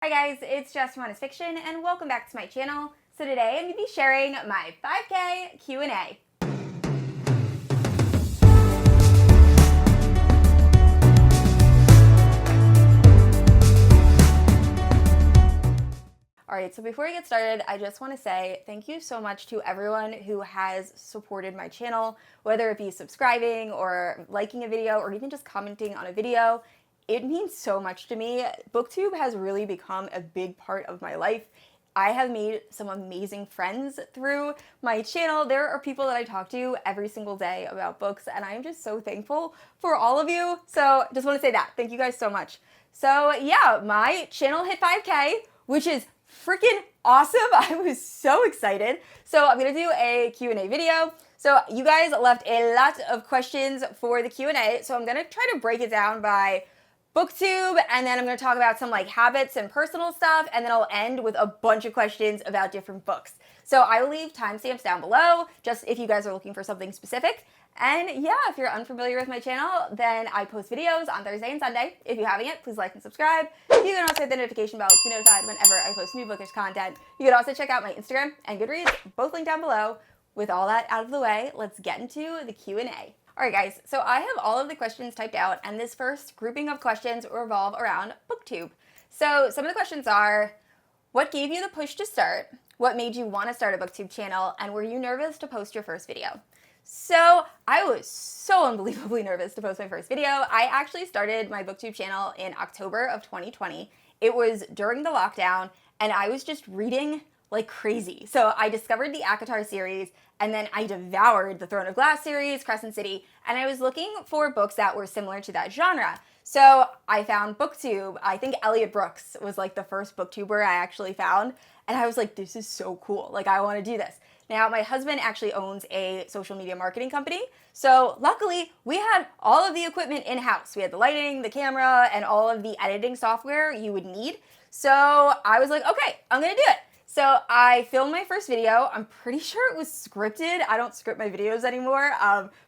Hi guys, it's Jess from Honest Fiction and welcome back to my channel. So today I'm going to be sharing my 5K Q&A. Alright, so before we get started, I just want to say thank you so much to everyone who has supported my channel, whether it be subscribing or liking a video or even just commenting on a video. It means so much to me. Booktube has really become a big part of my life. I have made some amazing friends through my channel. There are people that I talk to every single day about books, and I am just so thankful for all of you. So just want to say that. Thank you guys so much. So yeah, my channel hit 5K, which is freaking awesome. I was so excited. So I'm going to do a Q&A video. So you guys left a lot of questions for the Q&A, so I'm going to try to break it down by Booktube, and then I'm going to talk about some like habits and personal stuff, and then I'll end with a bunch of questions about different books. So I will leave timestamps down below, just if you guys are looking for something specific. And yeah, if you're unfamiliar with my channel, then I post videos on Thursday and Sunday. If you haven't yet, please like and subscribe. You can also hit the notification bell to be notified whenever I post new bookish content. You can also check out my Instagram and Goodreads, both linked down below. With all that out of the way, let's get into the Q&A. Alright guys, so I have all of the questions typed out, and this first grouping of questions revolve around Booktube. So some of the questions are, what gave you the push to start? What made you want to start a Booktube channel? And were you nervous to post your first video? So I was so unbelievably nervous to post my first video. I actually started my Booktube channel in October of 2020. It was during the lockdown, and I was just reading like crazy. So I discovered the ACOTAR series, and then I devoured the Throne of Glass series, Crescent City, and I was looking for books that were similar to that genre. So I found Booktube. I think Elliot Brooks was like the first booktuber I actually found, and I was like, this is so cool. Like, I want to do this. Now, my husband actually owns a social media marketing company, so luckily we had all of the equipment in-house. We had the lighting, the camera, and all of the editing software you would need. So I was like, okay, I'm gonna do it. So I filmed my first video. I'm pretty sure it was scripted. I don't script my videos anymore,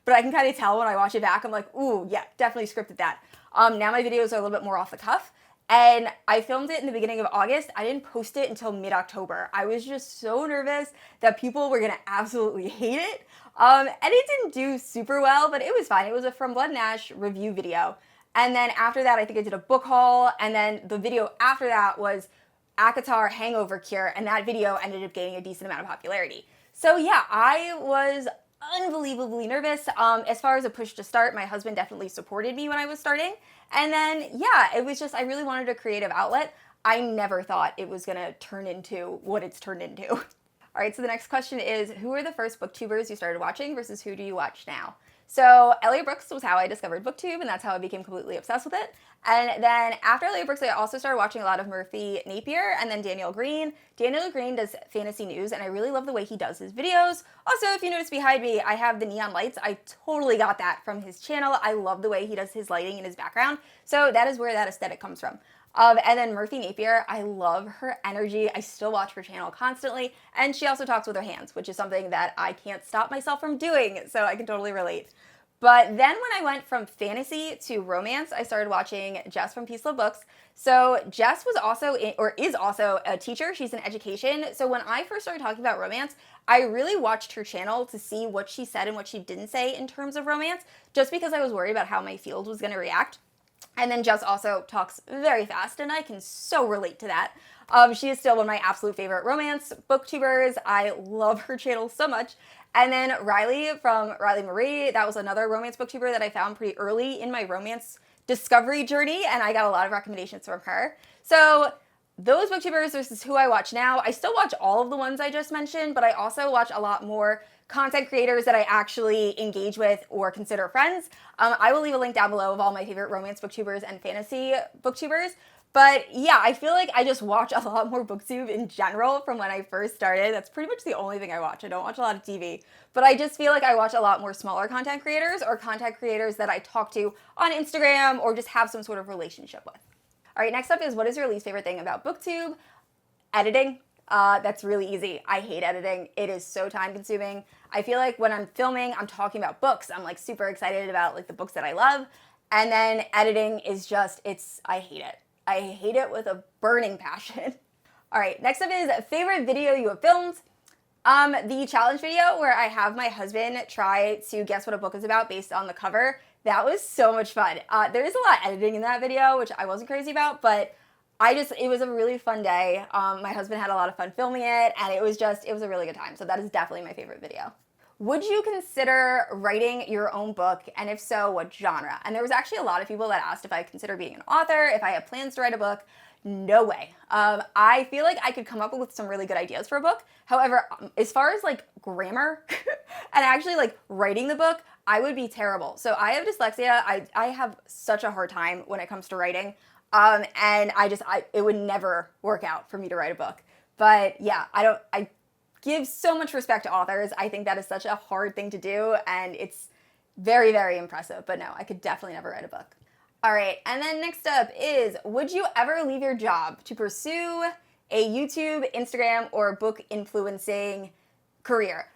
but I can kind of tell when I watch it back. I'm like, ooh, yeah, definitely scripted that. Now my videos are a little bit more off the cuff. And I filmed it in the beginning of August. I didn't post it until mid-October. I was just so nervous that people were gonna absolutely hate it. And it didn't do super well, but it was fine. It was a From Blood and Ash review video. And then after that, I think I did a book haul. And then the video after that was ACOTAR Hangover Cure, and that video ended up gaining a decent amount of popularity. So yeah, I was unbelievably nervous. As far as a push to start, my husband definitely supported me when I was starting. And then yeah, it was just, I really wanted a creative outlet. I never thought it was gonna turn into what it's turned into. All right, so the next question is, who were the first booktubers you started watching versus who do you watch now? So Elliot Brooks was how I discovered Booktube, and that's how I became completely obsessed with it. And then after Elliot Brooks, I also started watching a lot of Murphy Napier and then Daniel Green. Daniel Green does fantasy news, and I really love the way he does his videos. Also, if you notice behind me, I have the neon lights. I totally got that from his channel. I love the way he does his lighting in his background. So that is where that aesthetic comes from. And then Murphy Napier, I love her energy. I still watch her channel constantly. And she also talks with her hands, which is something that I can't stop myself from doing. So I can totally relate. But then when I went from fantasy to romance, I started watching Jess from Peace Love Books. So Jess was also, is also a teacher. She's in education. So when I first started talking about romance, I really watched her channel to see what she said and what she didn't say in terms of romance, just because I was worried about how my field was going to react. And then Jess also talks very fast, and I can so relate to that. She is still one of my absolute favorite romance booktubers. I love her channel so much. And then Riley from Riley Marie, that was another romance booktuber that I found pretty early in my romance discovery journey, and I got a lot of recommendations from her. So those booktubers versus who I watch now, I still watch all of the ones I just mentioned, but I also watch a lot more content creators that I actually engage with or consider friends. I will leave a link down below of all my favorite romance booktubers and fantasy booktubers. But yeah, I feel like I just watch a lot more booktube in general from when I first started. That's pretty much the only thing I watch. I don't watch a lot of TV, but I just feel like I watch a lot more smaller content creators or content creators that I talk to on Instagram or just have some sort of relationship with. All right, next up is, what is your least favorite thing about Booktube? Editing. That's really easy. I hate editing. It is so time consuming. I feel like when I'm filming, I'm talking about books. I'm like super excited about like the books that I love. And then editing is just, I hate it. I hate it with a burning passion. All right, next up is favorite video you have filmed. The challenge video where I have my husband try to guess what a book is about based on the cover. That was so much fun. There is a lot of editing in that video, which I wasn't crazy about, but it was a really fun day. My husband had a lot of fun filming it, and it was a really good time. So that is definitely my favorite video. Would you consider writing your own book? And if so, what genre? And there was actually a lot of people that asked if I consider being an author, if I have plans to write a book. No way. I feel like I could come up with some really good ideas for a book. However, as far as like grammar and actually like writing the book, I would be terrible. So I have dyslexia. I have such a hard time when it comes to writing. And it would never work out for me to write a book. But yeah, I give so much respect to authors. I think that is such a hard thing to do, and it's very, very impressive. But no, I could definitely never write a book. All right, and then next up is, would you ever leave your job to pursue a YouTube, Instagram, or book influencing career?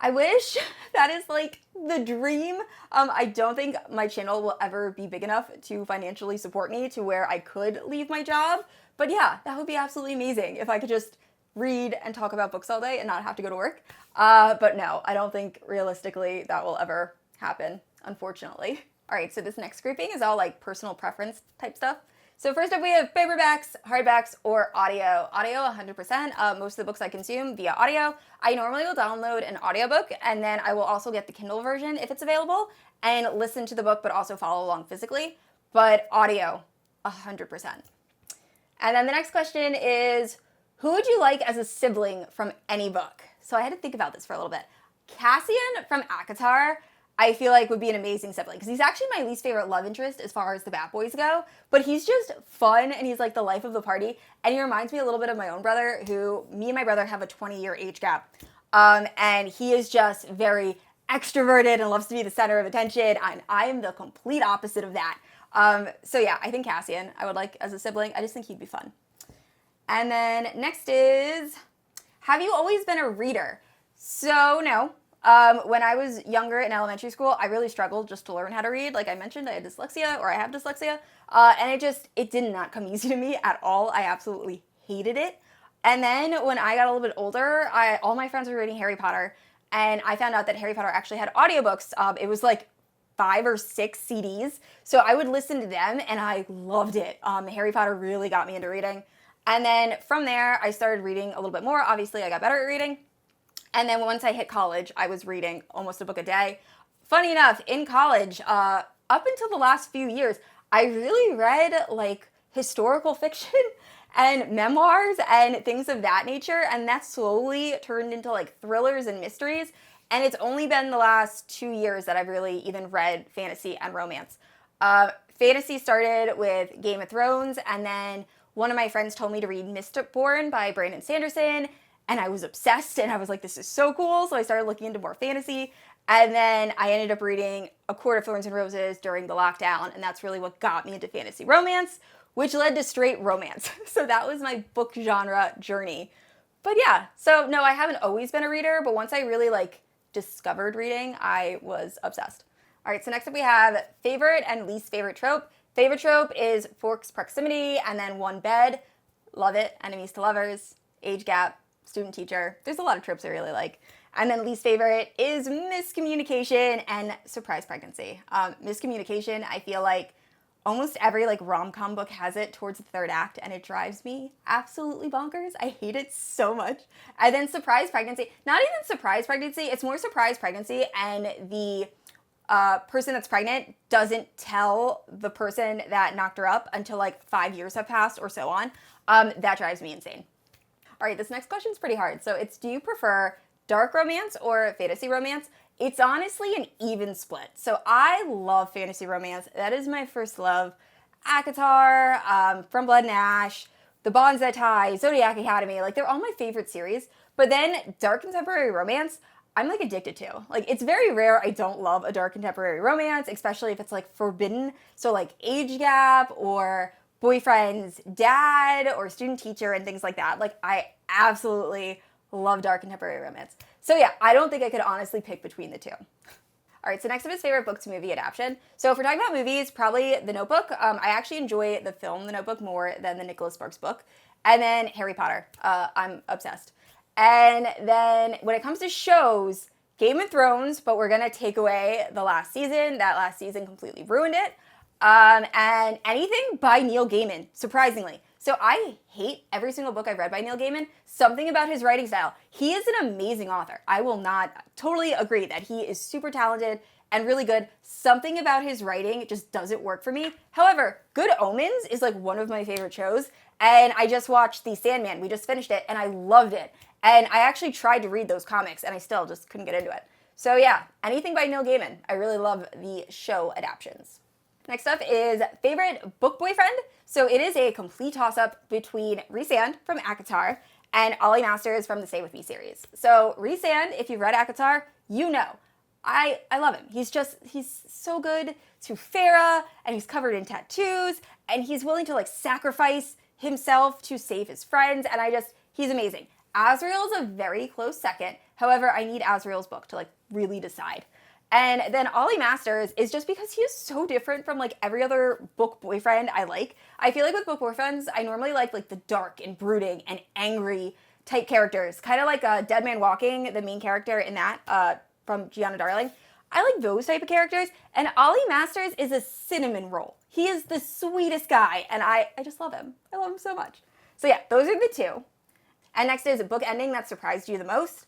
I wish. That is like the dream. I don't think my channel will ever be big enough to financially support me to where I could leave my job. But yeah, that would be absolutely amazing if I could just read and talk about books all day and not have to go to work. But no, I don't think realistically that will ever happen, unfortunately. All right, so this next grouping is all like personal preference type stuff. So first up we have paperbacks, hardbacks, or audio. Audio 100%. Most of the books I consume via audio. I normally will download an audiobook, and then I will also get the Kindle version if it's available and listen to the book but also follow along physically. But audio, 100%. And then the next question is, who would you like as a sibling from any book? So I had to think about this for a little bit. Cassian from ACOTAR, I feel like would be an amazing sibling because he's actually my least favorite love interest as far as the Bat Boys go, but he's just fun and he's like the life of the party, and he reminds me a little bit of my own brother, who me and my brother have a 20-year age gap, and he is just very extroverted and loves to be the center of attention, and I am the complete opposite of that. So yeah, I think Cassian I would like as a sibling. I just think he'd be fun. And then next is, have you always been a reader? So no. When I was younger in elementary school, I really struggled just to learn how to read. Like I mentioned, I had dyslexia, or I have dyslexia, and it did not come easy to me at all. I absolutely hated it. And then when I got a little bit older, all my friends were reading Harry Potter, and I found out that Harry Potter actually had audiobooks. It was like 5 or 6 CDs, so I would listen to them, and I loved it. Harry Potter really got me into reading. And then from there, I started reading a little bit more. Obviously, I got better at reading. And then once I hit college, I was reading almost a book a day. Funny enough, in college, up until the last few years, I really read like historical fiction and memoirs and things of that nature. And that slowly turned into like thrillers and mysteries. And it's only been the last 2 years that I've really even read fantasy and romance. Fantasy started with Game of Thrones, and then one of my friends told me to read Mistborn by Brandon Sanderson, and I was obsessed, and I was like, this is so cool, so I started looking into more fantasy, and then I ended up reading A Court of Thorns and Roses during the lockdown, and that's really what got me into fantasy romance, which led to straight romance. So that was my book genre journey. But yeah, so no, I haven't always been a reader, but once I really like discovered reading, I was obsessed. All right, so next up we have favorite and least favorite trope. Favorite trope is forced proximity and then one bed. Love it. Enemies to lovers, age gap, student teacher. There's a lot of tropes I really like. And then least favorite is miscommunication and surprise pregnancy. Miscommunication, I feel like almost every like rom-com book has it towards the third act, and it drives me absolutely bonkers. I hate it so much. And then surprise pregnancy, not even surprise pregnancy, it's more surprise pregnancy, and the person that's pregnant doesn't tell the person that knocked her up until like 5 years have passed or so on. That drives me insane. All right, this next question is pretty hard. So it's, do you prefer dark romance or fantasy romance? It's honestly an even split. So I love fantasy romance. That is my first love. ACOTAR, From Blood and Ash, The Bonds That Tie, Zodiac Academy, like they're all my favorite series. But then dark contemporary romance, I'm like addicted to. Like it's very rare I don't love a dark contemporary romance, especially if it's like forbidden. So like age gap or boyfriend's dad or student teacher and things like that. Like I absolutely love dark contemporary romance. So yeah, I don't think I could honestly pick between the two. All right, so next up is favorite book to movie adaptation. So if we're talking about movies, probably The Notebook. I actually enjoy the film The Notebook more than the Nicholas Sparks book. And then Harry Potter. I'm obsessed. And then when it comes to shows, Game of Thrones, but we're going to take away the last season. That last season completely ruined it. And anything by Neil Gaiman, surprisingly. So I hate every single book I've read by Neil Gaiman. Something about his writing style. He is an amazing author. I will not totally agree that he is super talented and really good. Something about his writing just doesn't work for me. However, Good Omens is like one of my favorite shows. And I just watched The Sandman. We just finished it and I loved it. And I actually tried to read those comics and I still just couldn't get into it. So yeah, anything by Neil Gaiman. I really love the show adaptations. Next up is favorite book boyfriend. So it is a complete toss-up between Rhysand from ACOTAR and Ollie Masters from the Stay With Me series. So Rhysand, if you've read ACOTAR, you know. I love him. He's so good to Farah, and he's covered in tattoos, and he's willing to like sacrifice himself to save his friends, and he's amazing. Azriel's a very close second. However, I need Azriel's book to like really decide. And then Ollie Masters is just because he is so different from like every other book boyfriend I like. I feel like with book boyfriends, I normally like the dark and brooding and angry type characters. Kind of like Dead Man Walking, the main character in that from Gianna Darling. I like those type of characters. And Ollie Masters is a cinnamon roll. He is the sweetest guy. And I just love him. I love him so much. So yeah, those are the two. And next is a book ending that surprised you the most.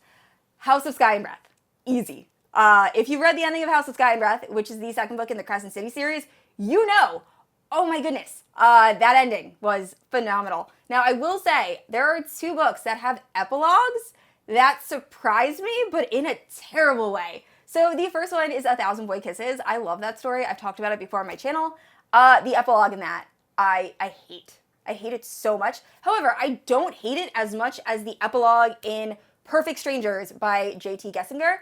House of Sky and Breath. Easy. If you read the ending of House of Sky and Breath, which is the second book in the Crescent City series, you know, oh my goodness, that ending was phenomenal. Now, I will say, there are two books that have epilogues that surprised me, but in a terrible way. So the first one is A Thousand Boy Kisses. I love that story. I've talked about it before on my channel. The epilogue in that, I hate. I hate it so much. However, I don't hate it as much as the epilogue in Perfect Strangers by J.T. Gessinger.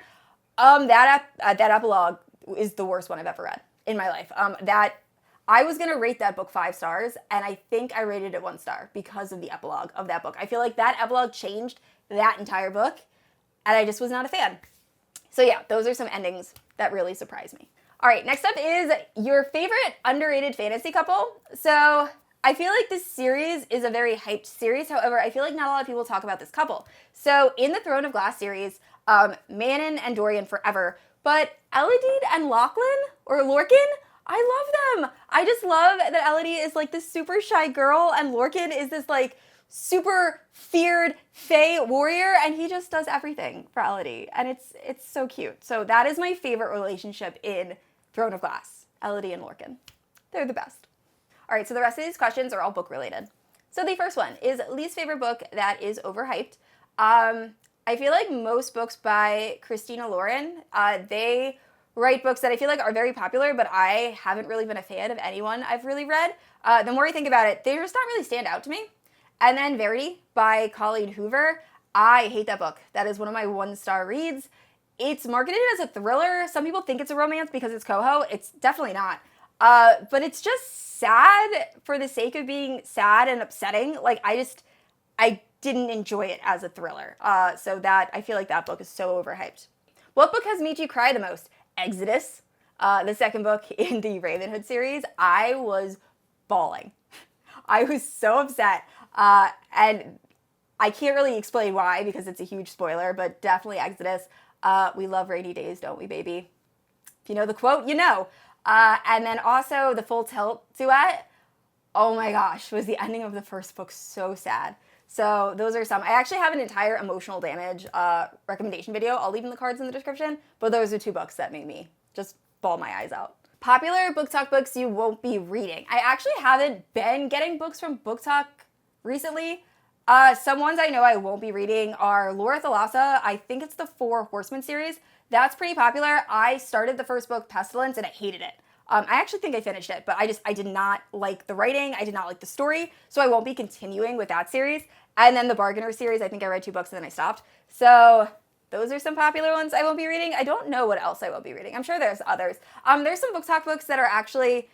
That epilogue is the worst one I've ever read in my life. I was gonna rate that book 5 stars, and I think I rated it 1 star because of the epilogue of that book. I feel like that epilogue changed that entire book, and I just was not a fan. So yeah, those are some endings that really surprised me. All right, next up is your favorite underrated fantasy couple. So I feel like this series is a very hyped series. However, I feel like not a lot of people talk about this couple. So in the Throne of Glass series, Manon and Dorian forever, but Elodie and Lachlan, or Lorcan, I love them. I just love that Elodie is like this super shy girl and Lorcan is this like super feared fae warrior, and he just does everything for Elodie, and it's so cute. So that is my favorite relationship in Throne of Glass, Elodie and Lorcan. They're the best. All right, so the rest of these questions are all book related. So the first one is least favorite book that is overhyped. I feel like most books by Christina Lauren, they write books that I feel like are very popular, but I haven't really been a fan of anyone I've really read. The more I think about it, they just not really stand out to me. And then Verity by Colleen Hoover. I hate that book. That is one of my 1-star reads. It's marketed as a thriller. Some people think it's a romance because it's coho. It's definitely not. But it's just sad for the sake of being sad and upsetting. Like, I didn't enjoy it as a thriller. So that, I feel like that book is so overhyped. What book has made you cry the most? Exodus, the second book in the Ravenhood series. I was bawling. I was so upset. And I can't really explain why because it's a huge spoiler, but definitely Exodus. We love rainy days, don't we, baby? If you know the quote, you know. And then also the Full Tilt duet. Oh my gosh, was the ending of the first book so sad. So those are some. I actually have an entire emotional damage recommendation video. I'll leave in the cards in the description. But those are 2 books that made me just bawl my eyes out. Popular book talk books you won't be reading. I actually haven't been getting books from Book Talk recently. Some ones I know I won't be reading are Laura Thalassa. I think it's the 4 Horsemen series. That's pretty popular. I started the first book, Pestilence, and I hated it. I actually think I finished it, but I did not like the writing. I did not like the story, so I won't be continuing with that series. And then the Bargainer series, I think I read 2 books and then I stopped. So those are some popular ones I won't be reading. I don't know what else I will be reading. I'm sure there's others. There's some Book Talk books that are actually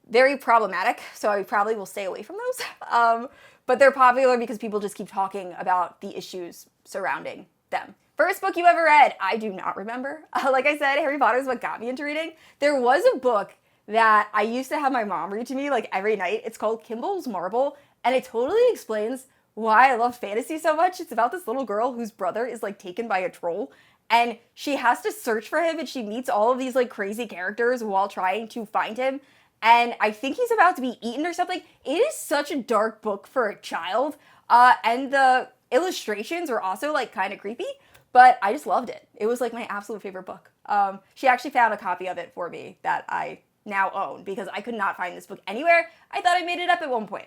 very problematic, so I probably will stay away from those. But they're popular because people just keep talking about the issues surrounding them. First book you ever read? I do not remember. Like I said, Harry Potter is what got me into reading. There was a book that I used to have my mom read to me like every night. It's called Kimball's Marble, and it totally explains why I love fantasy so much. It's about this little girl whose brother is like taken by a troll, and she has to search for him, and she meets all of these like crazy characters while trying to find him. And I think he's about to be eaten or something. It is such a dark book for a child, and the illustrations were also like kind of creepy, but I just loved it. It was like my absolute favorite book. She actually found a copy of it for me that I now own because I could not find this book anywhere. I thought I made it up at one point.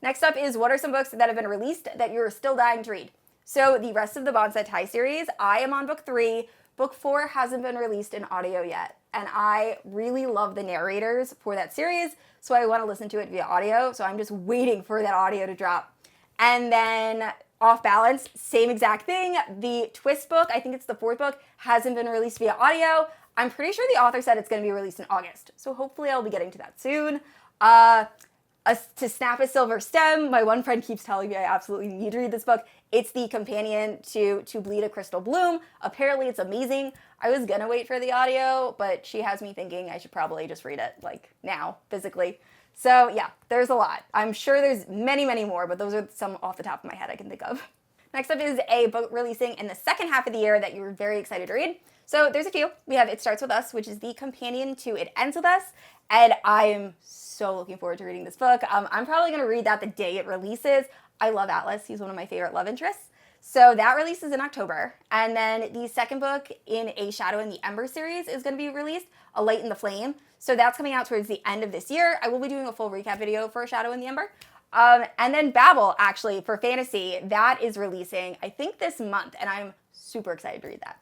Next up is what are some books that have been released that you're still dying to read? So the rest of the Bonsai Tai series, I am on book 3. Book 4 hasn't been released in audio yet, and I really love the narrators for that series, so I want to listen to it via audio, so I'm just waiting for that audio to drop. And then Off Balance, same exact thing. The Twist book, I think it's the 4th book, hasn't been released via audio. I'm pretty sure the author said it's going to be released in August, so hopefully I'll be getting to that soon. To Snap a Silver Stem, my one friend keeps telling me I absolutely need to read this book. It's the companion to Bleed a Crystal Bloom. Apparently it's amazing. I was gonna wait for the audio, but she has me thinking I should probably just read it like now, physically. So yeah, there's a lot. I'm sure there's many, many more, but those are some off the top of my head I can think of. Next up is a book releasing in the second half of the year that you're very excited to read. So there's a few. We have It Starts With Us, which is the companion to It Ends With Us, and I am so looking forward to reading this book. I'm probably going to read that the day it releases. I love Atlas. He's one of my favorite love interests. So that releases in October. And then the second book in A Shadow in the Ember series is going to be released, A Light in the Flame. So that's coming out towards the end of this year. I will be doing a full recap video for A Shadow in the Ember. And then Babel, actually, for fantasy, that is releasing, I think, this month, and I'm super excited to read that.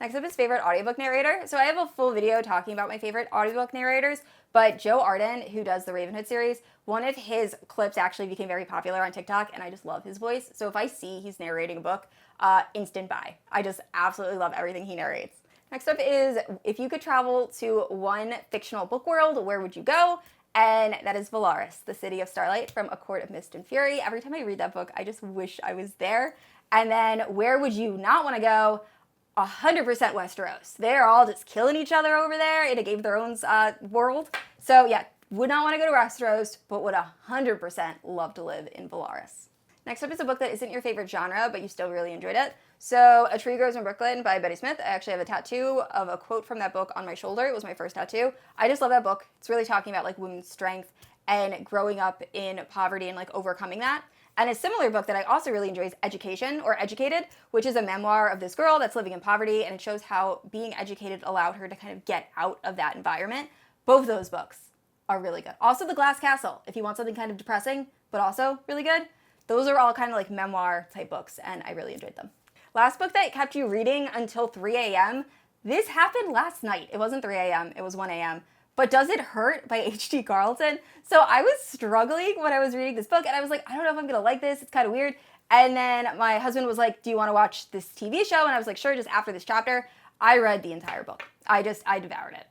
Next up is favorite audiobook narrator. So I have a full video talking about my favorite audiobook narrators, but Joe Arden, who does the Ravenhood series, one of his clips actually became very popular on TikTok, and I just love his voice. So if I see he's narrating a book, instant buy. I just absolutely love everything he narrates. Next up is, if you could travel to one fictional book world, where would you go? And that is Valaris, the City of Starlight from A Court of Mist and Fury. Every time I read that book, I just wish I was there. And then where would you not want to go? 100% Westeros. They're all just killing each other over there in a Game of Thrones world. So yeah, would not want to go to Westeros, but would 100% love to live in Valaris. Next up is a book that isn't your favorite genre, but you still really enjoyed it. So A Tree Grows in Brooklyn by Betty Smith. I actually have a tattoo of a quote from that book on my shoulder. It was my first tattoo. I just love that book. It's really talking about like women's strength and growing up in poverty and like overcoming that. And a similar book that I also really enjoy is Education, or Educated, which is a memoir of this girl that's living in poverty, and it shows how being educated allowed her to kind of get out of that environment. Both those books are really good. Also The Glass Castle, if you want something kind of depressing, but also really good. Those are all kind of like memoir type books, and I really enjoyed them. Last book that kept you reading until 3 a.m. This happened last night. It wasn't 3 a.m., it was 1 a.m. But Does It Hurt by H.T. Carlton. So I was struggling when I was reading this book, and I was like, I don't know if I'm gonna like this, it's kind of weird. And then my husband was like, do you wanna watch this TV show? And I was like, sure, just after this chapter. I read the entire book. I devoured it.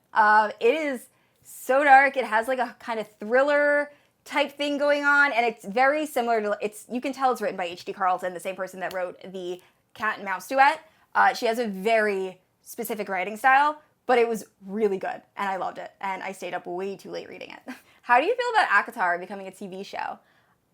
It is so dark. It has like a kind of thriller type thing going on, and it's very similar to, you can tell it's written by H.T. Carlton, the same person that wrote the Cat and Mouse duet. She has a very specific writing style, but it was really good, and I loved it, and I stayed up way too late reading it. How do you feel about ACOTAR becoming a TV show?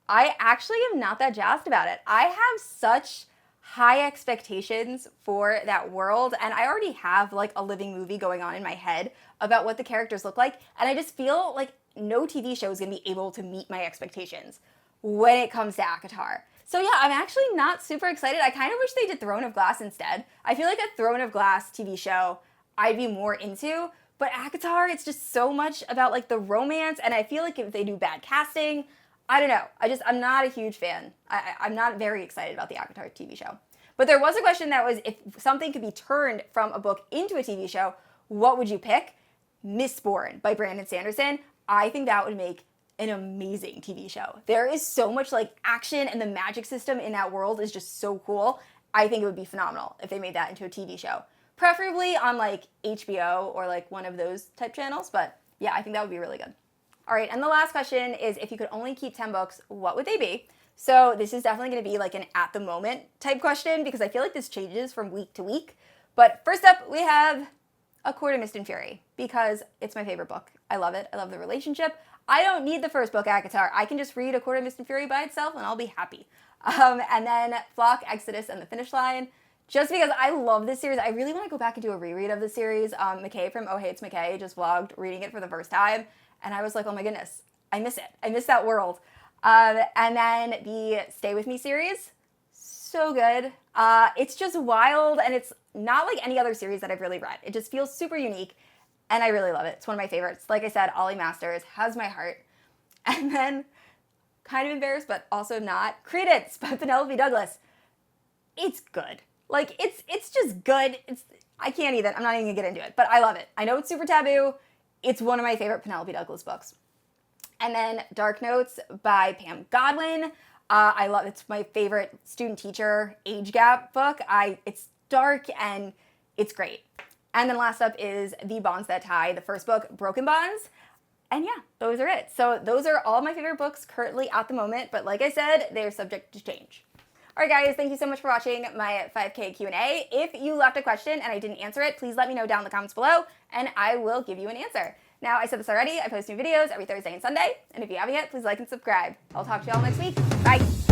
I actually am not that jazzed about it. I have such high expectations for that world, and I already have like a living movie going on in my head about what the characters look like, and I just feel like no TV show is going to be able to meet my expectations when it comes to ACOTAR. So yeah, I'm actually not super excited. I kind of wish they did Throne of Glass instead. I feel like a Throne of Glass TV show I'd be more into, but ACOTAR, it's just so much about like the romance, and I feel like if they do bad casting, I don't know. I'm not a huge fan. I'm not very excited about the ACOTAR TV show. But there was a question that was, if something could be turned from a book into a TV show, what would you pick? Mistborn by Brandon Sanderson. I think that would make an amazing TV show. There is so much like action, and the magic system in that world is just so cool. I think it would be phenomenal if they made that into a TV show. Preferably on like HBO or like one of those type channels, but yeah, I think that would be really good. All right, and the last question is, if you could only keep 10 books, what would they be? So this is definitely going to be like an at the moment type question because I feel like this changes from week to week. But first up, we have A Court of Mist and Fury because it's my favorite book. I love it. I love the relationship. I don't need the first book, ACOTAR. I can just read A Court of Mist and Fury by itself and I'll be happy. And then Flock, Exodus, and The Finish Line. Just because I love this series. I really want to go back and do a reread of the series. McKay from Oh Hey It's McKay just vlogged reading it for the first time. And I was like, oh my goodness, I miss it. I miss that world. And then the Stay With Me series. So good. It's just wild and it's not like any other series that I've really read. It just feels super unique and I really love it. It's one of my favorites. Like I said, Ollie Masters has my heart. And then, kind of embarrassed but also not, Credence by Penelope Douglas. It's good. Like, it's just good. I can't even, I'm not even gonna get into it, but I love it. I know it's super taboo. It's one of my favorite Penelope Douglas books. And then Dark Notes by Pam Godwin. I love, it's my favorite student-teacher age gap book. It's dark and it's great. And then last up is The Bonds That Tie, the first book, Broken Bonds. And yeah, those are it. So those are all my favorite books currently at the moment, but like I said, they're subject to change. All right, guys, thank you so much for watching my 5K Q&A. If you left a question and I didn't answer it, please let me know down in the comments below, and I will give you an answer. Now, I said this already, I post new videos every Thursday and Sunday, and if you haven't yet, please like and subscribe. I'll talk to y'all next week. Bye.